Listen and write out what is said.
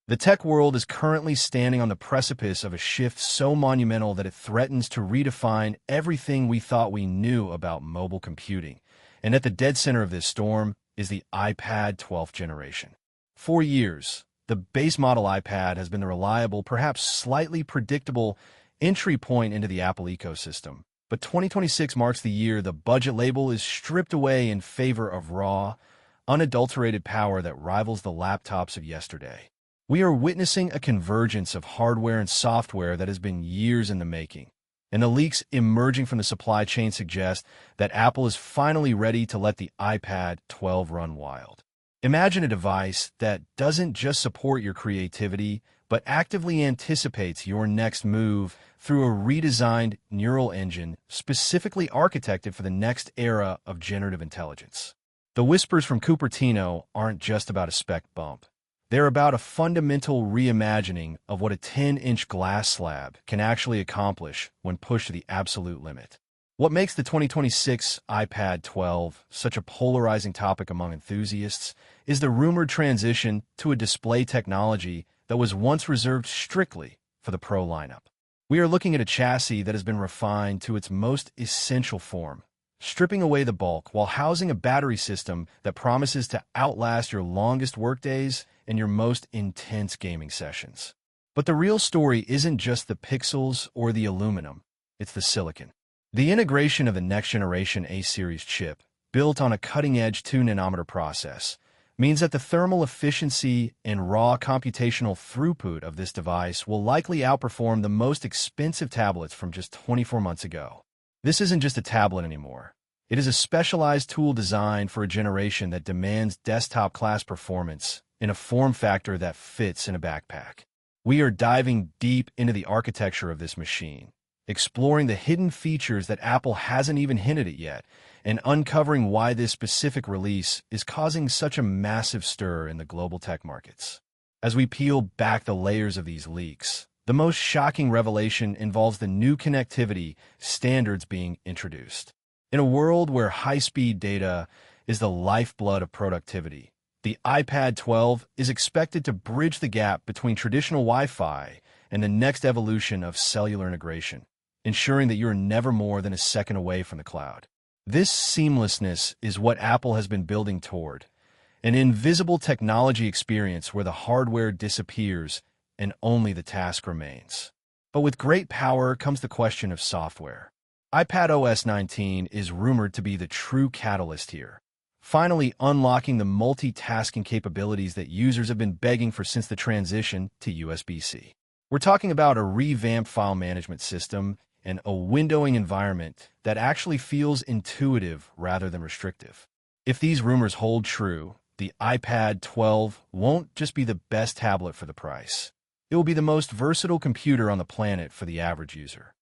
The tech world is currently standing on the precipice of a shift so monumental that it threatens to redefine everything we thought we knew about mobile computing. And at the dead center of this storm is the iPad 12th generation. For years, the base model iPad has been the reliable, perhaps slightly predictable entry point into the Apple ecosystem. But 2026 marks the year the budget label is stripped away in favor of raw, unadulterated power that rivals the laptops of yesterday. We are witnessing a convergence of hardware and software that has been years in the making, and the leaks emerging from the supply chain suggest that Apple is finally ready to let the iPad 12 run wild. Imagine a device that doesn't just support your creativity, but actively anticipates your next move through a redesigned neural engine specifically architected for the next era of generative intelligence. The whispers from Cupertino aren't just about a spec bump. They're about a fundamental reimagining of what a 10-inch glass slab can actually accomplish when pushed to the absolute limit. What makes the 2026 iPad 12 such a polarizing topic among enthusiasts is the rumored transition to a display technology that was once reserved strictly for the Pro lineup. We are looking at a chassis that has been refined to its most essential form, stripping away the bulk while housing a battery system that promises to outlast your longest workdays and your most intense gaming sessions. But the real story isn't just the pixels or the aluminum, it's the silicon. The integration of the next-generation A-series chip, built on a cutting-edge 2-nanometer process, means that the thermal efficiency and raw computational throughput of this device will likely outperform the most expensive tablets from just 24 months ago. This isn't just a tablet anymore. It is a specialized tool designed for a generation that demands desktop-class performance in a form factor that fits in a backpack. We are diving deep into the architecture of this machine, exploring the hidden features that Apple hasn't even hinted at yet, and uncovering why this specific release is causing such a massive stir in the global tech markets. As we peel back the layers of these leaks, the most shocking revelation involves the new connectivity standards being introduced. In a world where high-speed data is the lifeblood of productivity, the iPad 12 is expected to bridge the gap between traditional Wi-Fi and the next evolution of cellular integration, ensuring that you're never more than a second away from the cloud. This seamlessness is what Apple has been building toward, an invisible technology experience where the hardware disappears and only the task remains. But with great power comes the question of software. iPadOS 19 is rumored to be the true catalyst here, finally unlocking the multitasking capabilities that users have been begging for since the transition to USB-C. We're talking about a revamped file management system and a windowing environment that actually feels intuitive rather than restrictive. If these rumors hold true, the iPad 12 won't just be the best tablet for the price. It will be the most versatile computer on the planet for the average user.